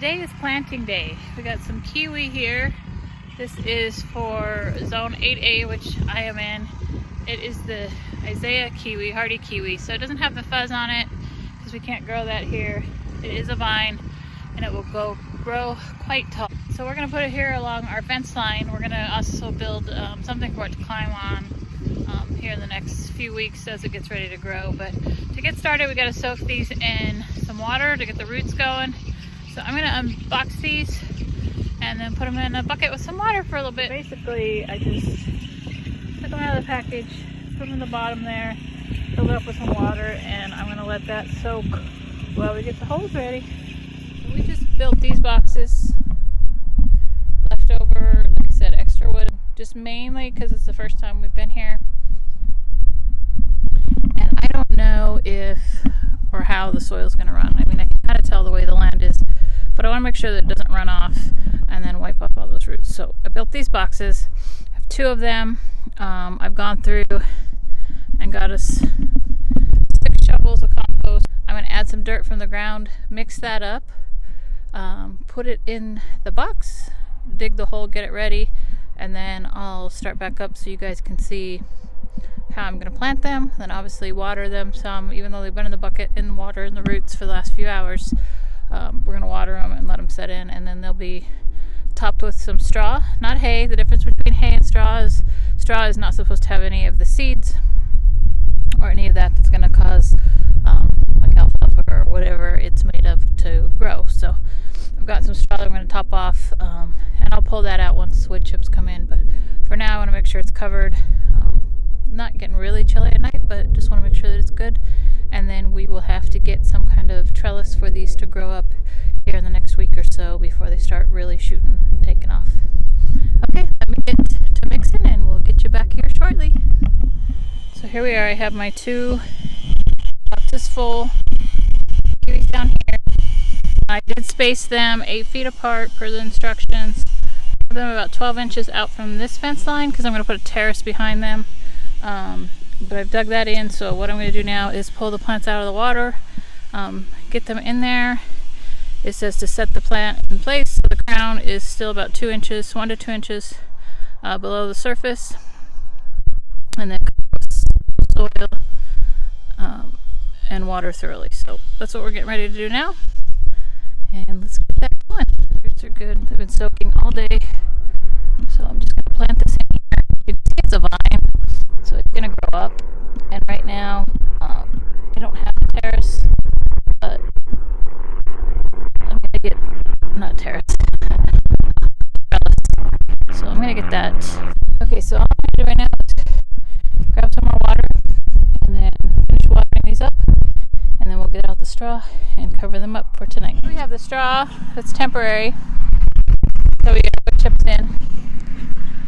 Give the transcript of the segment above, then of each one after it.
Today is planting day. We got some kiwi here. This is for zone 8A, which I am in. It is the Issai Hardy Kiwi. So it doesn't have the fuzz on it because we can't grow that here. It is a vine and it will grow quite tall. So we're gonna put it here along our fence line. We're gonna also build something for it to climb on here in the next few weeks as it gets ready to grow. But to get started, we gotta soak these in some water to get the roots going. So I'm gonna unbox these and then put them in a bucket with some water for a little bit. Basically, I just took them out of the package, put them in the bottom there, fill it up with some water, and I'm gonna let that soak while we get the holes ready. We just built these boxes, leftover, like I said, extra wood, just mainly because it's the first time we've been here. And I don't know if or how the soil's gonna run. I mean, I can kind of tell the way the land is, but I want to make sure that it doesn't run off and then wipe off all those roots. So I built these boxes. I have 2 of them. I've gone through and got us 6 shovels of compost. I'm going to add some dirt from the ground, mix that up, put it in the box, dig the hole, get it ready, and then I'll start back up so you guys can see how I'm going to plant them. Then obviously water them some, even though they've been in the bucket in the water in the roots for the last few hours. We're going to water them and let them set in, and then they'll be topped with some straw, not hay. The difference between hay and straw is not supposed to have any of the seeds or any of that that's going to cause like alfalfa or whatever it's made of to grow. So I've got some straw that I'm going to top off, and I'll pull that out once wood chips come in. But for now I want to make sure it's covered. Not getting really chilly at night, but just want to make sure that it's good. And then we will have to get some kind of trellis for these to grow up here in the next week or so before they start really shooting and taking off. Okay, let me get to mixing and we'll get you back here shortly. So here we are. I have my 2 boxes full kiwis down here. I did space them 8 feet apart per the instructions. I have them about 12 inches out from this fence line because I'm going to put a terrace behind them. But I've dug that in, so what I'm going to do now is pull the plants out of the water, get them in there. It says to set the plant in place so the crown is still about 2 inches, 1 to 2 inches below the surface, and then soil and water thoroughly. So that's what we're getting ready to do now, and let's get that going. The roots are good. They've been soaking all day, so I'm just going to plant this in here. You can see it's a vine, so it's going to grow up. And right now I don't have a terrace, but I'm going to get, not terrace, trellis. So I'm going to get that. Okay, so all I'm going to do right now is grab some more water and then finish watering these up, and then we'll get out the straw and cover them up for tonight. We have the straw that's temporary, so we get wood chips in,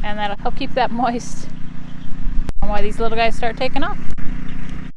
and that'll help keep that moist while these little guys start taking off.